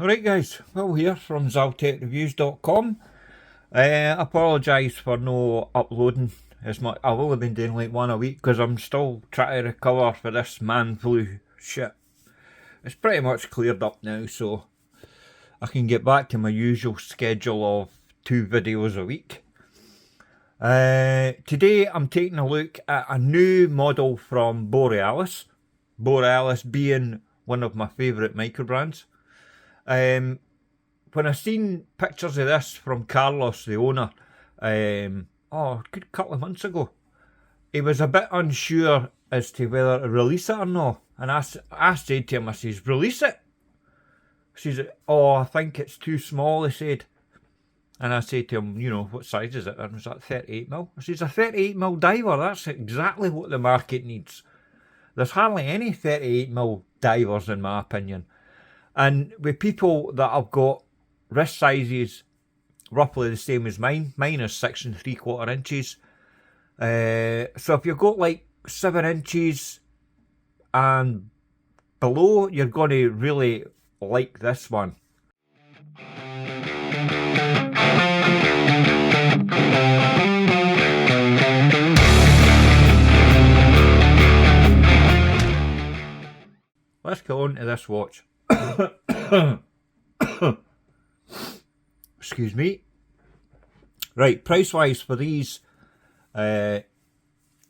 Alright guys, Will here from ZaltekReviews.com. Apologise for no uploading as much. I've only been doing like one a week because I'm still trying to recover for this man flu shit. It's pretty much cleared up now, so I can get back to my usual schedule of 2 videos a week. Today I'm taking a look at a new model from Borealis. Borealis being one of my favourite micro brands. When I seen pictures of this from Carlos, the owner, a good couple of months ago, he was a bit unsure as to whether to release it or not. And I said to him, I says, release it? He says, oh, I think it's too small, he said. And I said to him, you know, what size is it? And was that 38mm? I says, a 38mm diver, that's exactly what the market needs. There's hardly any 38mm divers in my opinion. And with people that have got wrist sizes roughly the same as mine is 6 3/4 inches. So if you've got like 7 inches and below, you're going to really like this one. Let's go on to this watch. Excuse me. Right, price wise for these, the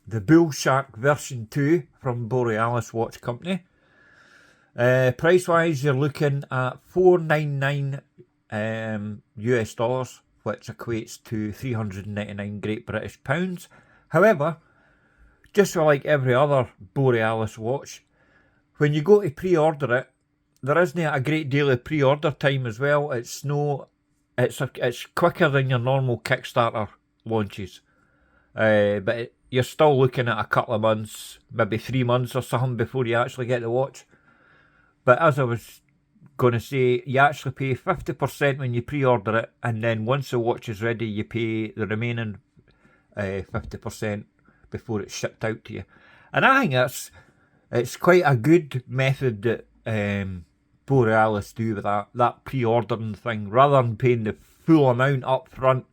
Bull Shark version 2 from Borealis Watch Company. Price wise, you're looking at $499 US dollars, which equates to 399 Great British pounds. However, just like every other Borealis watch, when you go to pre-order it, there isn't a great deal of pre-order time as well. It's quicker than your normal Kickstarter launches, but you're still looking at a couple of months, maybe 3 months or something before you actually get the watch. But as I was going to say, you actually pay 50% when you pre-order it, and then once the watch is ready, you pay the remaining 50% before it's shipped out to you. And I think it's quite a good method that Borealis do with that pre-ordering thing, rather than paying the full amount up front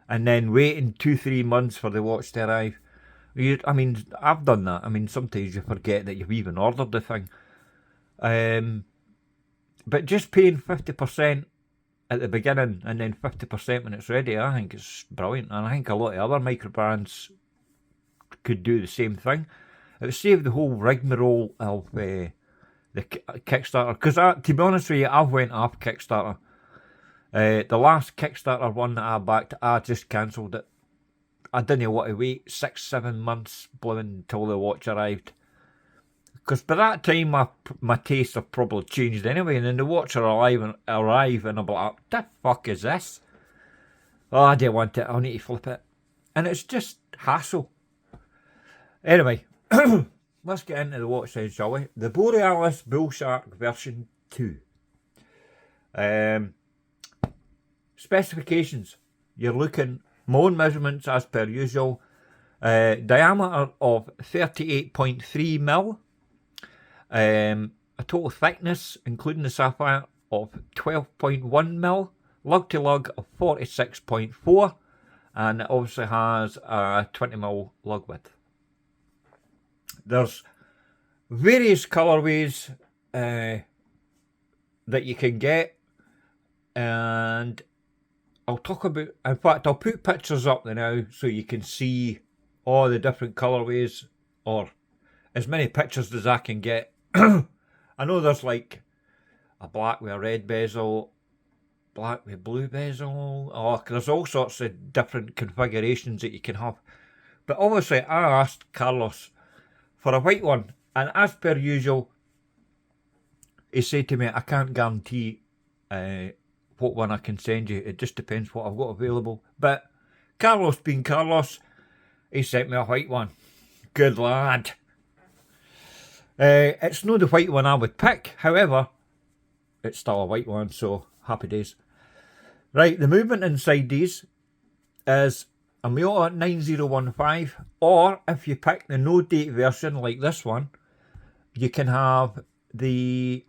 and then waiting 2-3 months for the watch to arrive. I mean, I've done that. I mean, sometimes you forget that you've even ordered the thing. But just paying 50% at the beginning and then 50% when it's ready, I think it's brilliant. And I think a lot of other micro brands could do the same thing. It would save the whole rigmarole of the Kickstarter. Because to be honest with you, I've went off Kickstarter. The last Kickstarter one that I backed, I just cancelled it. I didn't want to wait 6-7 months until the watch arrived. Because by that time, my tastes have probably changed anyway. And then the watch arrive and I'm like, what the fuck is this? Oh, I don't want it. I'll need to flip it. And it's just hassle. Anyway, let's get into the watch then, shall we? The Borealis Bull Shark version 2. Specifications. You're looking, my own measurements as per usual. Diameter of 38.3mm. A total thickness, including the sapphire, of 12.1mm. Lug to lug of 46.4. And it obviously has a 20mm lug width. There's various colourways that you can get, and I'll talk about, in fact I'll put pictures up there now so you can see all the different colourways, or as many pictures as I can get. I know there's like a black with a red bezel, black with blue bezel, there's all sorts of different configurations that you can have. But obviously I asked Carlos for a white one, and as per usual, he said to me, I can't guarantee what one I can send you. It just depends what I've got available. But Carlos being Carlos, he sent me a white one. Good lad. It's not the white one I would pick, however, it's still a white one, so happy days. Right, the movement inside these is a Miyota 9015, or if you pick the no date version like this one, you can have the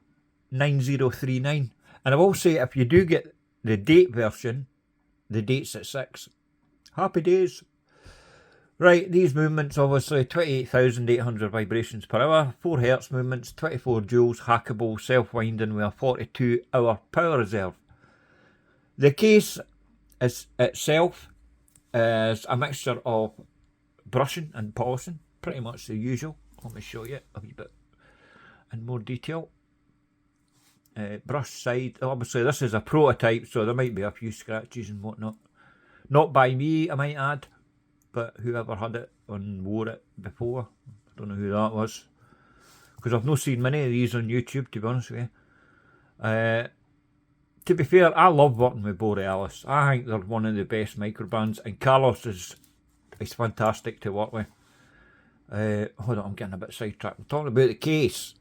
9039. And I will say, if you do get the date version, the date's at 6. Happy days. Right, these movements obviously 28,800 vibrations per hour, 4 Hz movements, 24 joules, hackable, self-winding with a 42-hour power reserve. The case itself is a mixture of brushing and polishing, pretty much the usual. Let me show you a wee bit in more detail. Brush side, obviously this is a prototype, so there might be a few scratches and whatnot. Not by me, I might add, but whoever had it and wore it before, I don't know who that was, because I've not seen many of these on YouTube, to be honest with you. To be fair, I love working with Borealis. I think they're one of the best microbrands, and Carlos is fantastic to work with. Hold on, I'm getting a bit sidetracked. I'm talking about the case.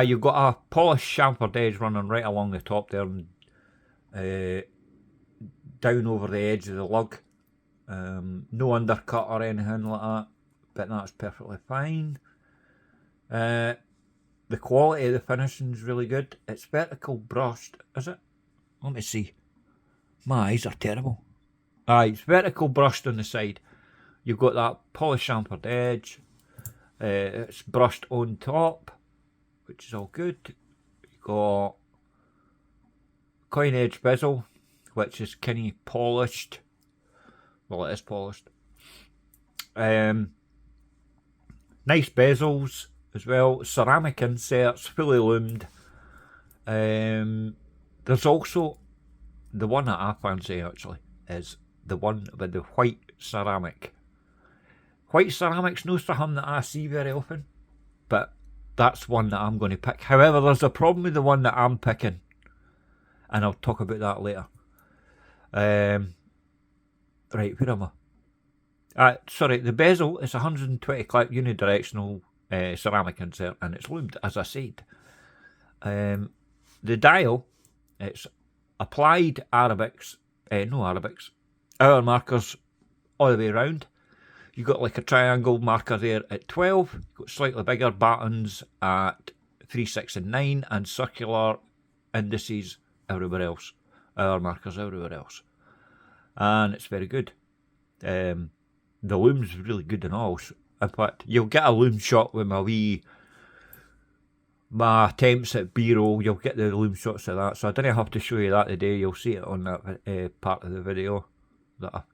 You've got a polished chamfered edge running right along the top there, and down over the edge of the lug. No undercut or anything like that, but that's perfectly fine. The quality of the finishing is really good. It's vertical brushed, is it? Let me see. My eyes are terrible. It's vertical brushed on the side. You've got that polished chamfered edge. It's brushed on top, which is all good. You've got coin edge bezel, which is kind of polished. Well, it is polished. Nice bezels as well. Ceramic inserts, fully loomed. There's also the one that I fancy actually is the one with the white ceramic. White ceramic's no something that I see very often, but that's one that I'm going to pick. However, there's a problem with the one that I'm picking, and I'll talk about that later. Right, where am I? Sorry, the bezel is 120 clip unidirectional ceramic insert, and it's loomed, as I said. The dial, it's applied Arabics, hour markers all the way around. You've got like a triangle marker there at 12, you've got slightly bigger buttons at 3, 6 and 9, and circular indices everywhere else, hour markers everywhere else. And it's very good. The loom's really good and all. In fact, you'll get a loom shot with my attempts at B-roll. You'll get the loom shots of that. So I didn't have to show you that today. You'll see it on that part of the video.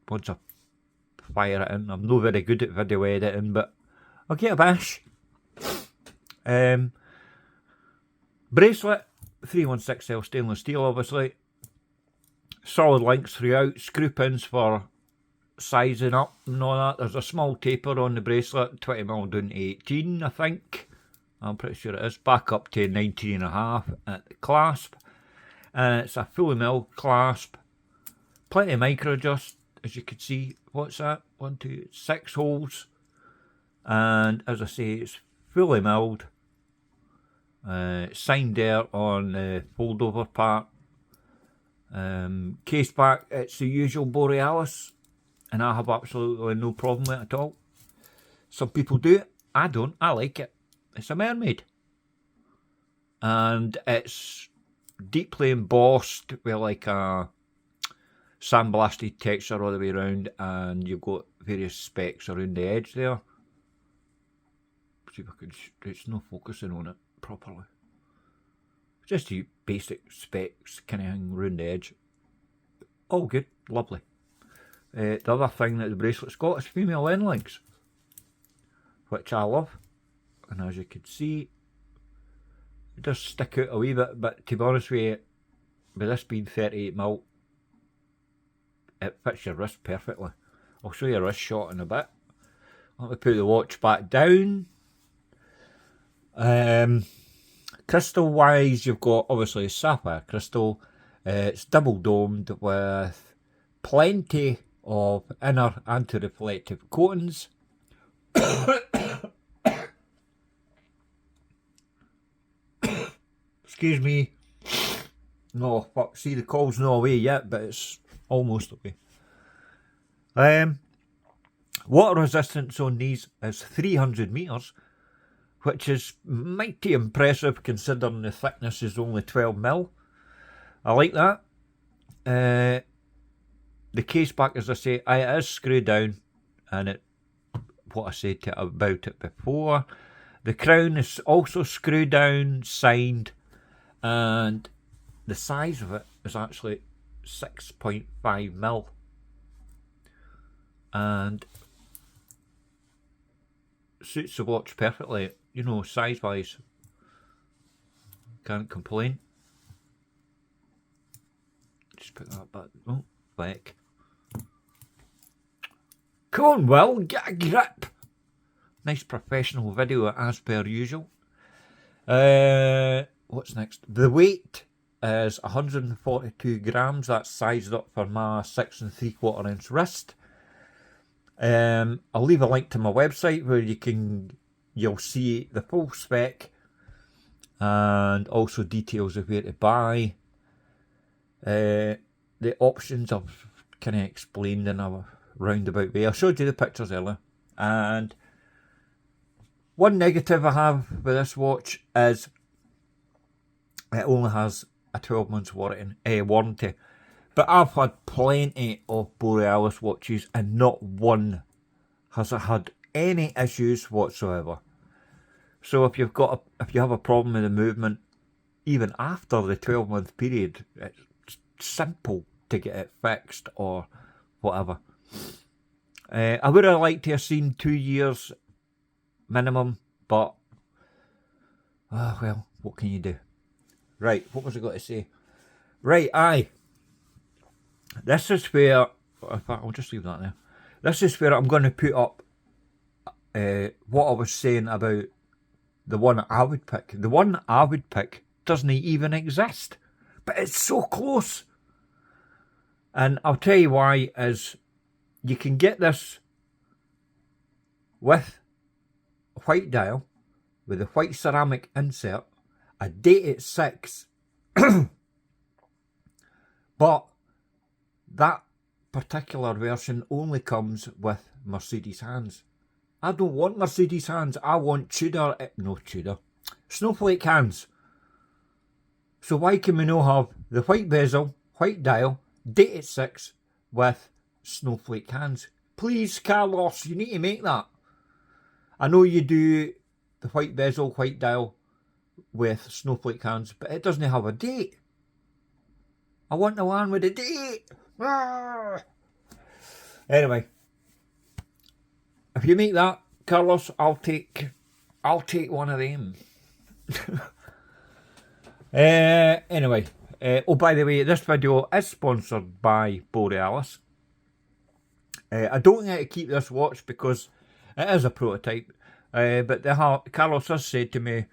Once I fire it in. I'm not very good at video editing, but I'll get a bash. Bracelet, 316L stainless steel, obviously. Solid links throughout, screw pins for sizing up and all that. There's a small taper on the bracelet, 20mm down to 18, I think. I'm pretty sure it is. Back up to 19.5 at the clasp. And it's a fully milled clasp. Plenty of micro adjust, as you can see. What's that? 1, 2, 6 holes. And as I say, it's fully milled. Signed there on the fold over part. Case back, it's the usual Borealis, and I have absolutely no problem with it at all. Some people do it, I don't. I like it. It's a mermaid, and it's deeply embossed with like a sandblasted texture all the way around, and you've got various specks around the edge there. See if I can, it's not focusing on it properly. Just the basic specs kind of hang around the edge. All good, lovely. The other thing that the bracelet's got is female end links, which I love. And as you can see, it does stick out a wee bit, but to be honest with you, with this being 38mm, it fits your wrist perfectly. I'll show you a wrist shot in a bit. Let me put the watch back down. Crystal wise, you've got obviously sapphire crystal. It's double domed with plenty of inner anti-reflective coatings. Excuse me. No, fuck, see the call's not away yet, but it's almost away. Water resistance on these is 300 metres, which is mighty impressive considering the thickness is only 12mm. I like that. The case back, as I say, it is screwed down, and it, what I said about it before. The crown is also screwed down, signed, and the size of it is actually 6.5mm. And suits the watch perfectly, you know, size wise. Can't complain. Just put that back. Oh, back. Come on, Will, get a grip. Nice professional video as per usual. What's next? The weight is 142 grams. That's sized up for my 6 3/4 inch wrist. I'll leave a link to my website where you'll see the full spec and also details of where to buy. The options I've kind of explained in a roundabout way. I showed you the pictures earlier. And one negative I have with this watch is it only has a 12 months warranty. But I've had plenty of Borealis watches and not one has had any issues whatsoever. So if you have a problem with the movement, even after the 12-month period, it's simple to get it fixed or whatever. I would have liked to have seen 2 years minimum, but well, what can you do? Right, what was I going to say? Right, aye. This is where, in fact, I'll just leave that there. This is where I'm going to put up what I was saying about the one I would pick. The one I would pick doesn't even exist, but it's so close. And I'll tell you why is you can get this with a white dial, with a white ceramic insert, a date at 6, but that particular version only comes with Mercedes hands. I don't want Mercedes hands, I want snowflake hands. So why can we not have the white bezel, white dial, date at 6 with snowflake hands? Please, Carlos, you need to make that. I know you do the white bezel, white dial with snowflake hands, but it doesn't have a date. I want the one with a date. Anyway, if you make that, Carlos, I'll take one of them. Anyway, oh, by the way, this video is sponsored by Borealis. I don't get to keep this watch because it is a prototype, but Carlos has said to me,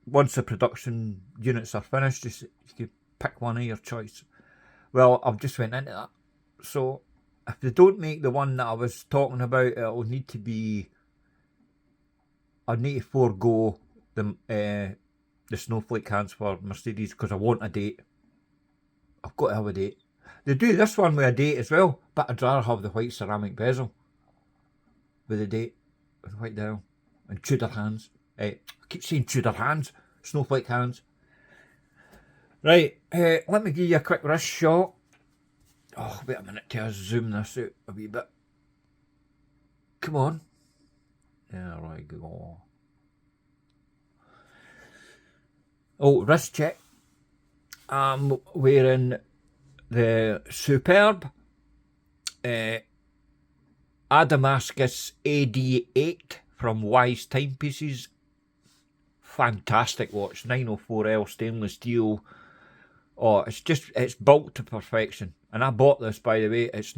once the production units are finished, you can pick one of your choice. Well, I've just went into that. So if they don't make the one that I was talking about, it'll need to be, I need to forego the snowflake hands for Mercedes because I want a date. I've got to have a date. They do this one with a date as well, but I'd rather have the white ceramic bezel with a date and white dial and Tudor hands. I keep saying Tudor hands, snowflake hands. Right, let me give you a quick wrist shot. Oh, wait a minute till I zoom this out a wee bit. Come on. There I go. Oh, wrist check. I'm wearing the superb Adamascus AD8 from Wise Timepieces. Fantastic watch, 904L stainless steel. Oh, it's built to perfection. And I bought this, by the way. It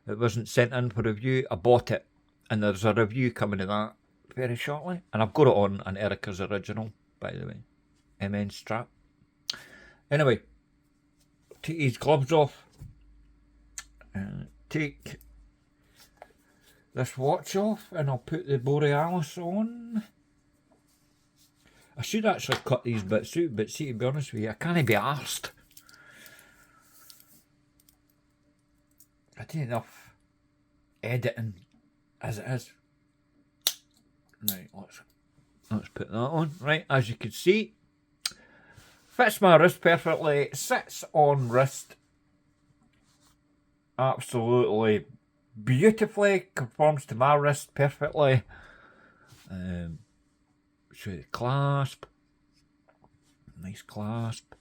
wasn't sent in for review. I bought it, and there's a review coming of that very shortly. And I've got it on an Erica's original, by the way. MN strap. Anyway, take these gloves off and take this watch off, and I'll put the Borealis on. I should actually cut these bits out, but see, to be honest with you, I can't be arsed. I do enough editing as it is. Right, let's put that on. Right, as you can see, fits my wrist perfectly, sits on wrist absolutely beautifully, conforms to my wrist perfectly. Show you the clasp, nice clasp.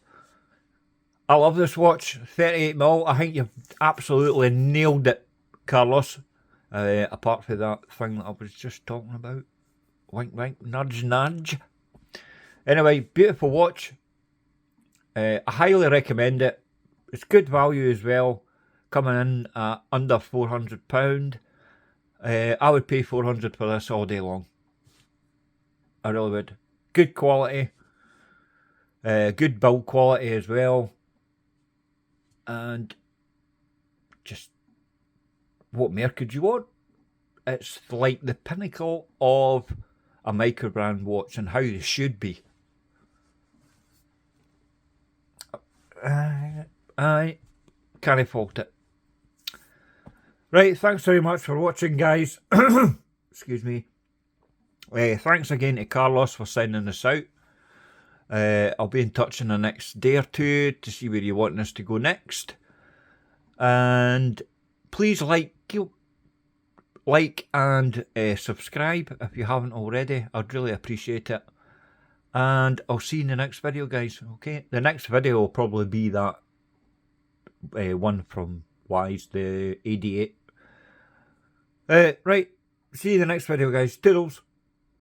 I love this watch, 38mm. I think you've absolutely nailed it, Carlos. Apart from that thing that I was just talking about. Wink wink, nudge nudge. Anyway, beautiful watch. I highly recommend it. It's good value as well, coming in at under £400. I would pay £400 for this all day long. I really would. Good quality, good build quality as well, and just what more could you want? It's like the pinnacle of a micro brand watch and how they should be. I can't fault it. Right, thanks very much for watching, guys. Excuse me. Thanks again to Carlos for sending this out. I'll be in touch in the next day or two to see where you want us to go next. And please like and subscribe if you haven't already. I'd really appreciate it. And I'll see you in the next video, guys. Okay, the next video will probably be that one from Wise, the 88. Right, see you in the next video, guys. Toodles.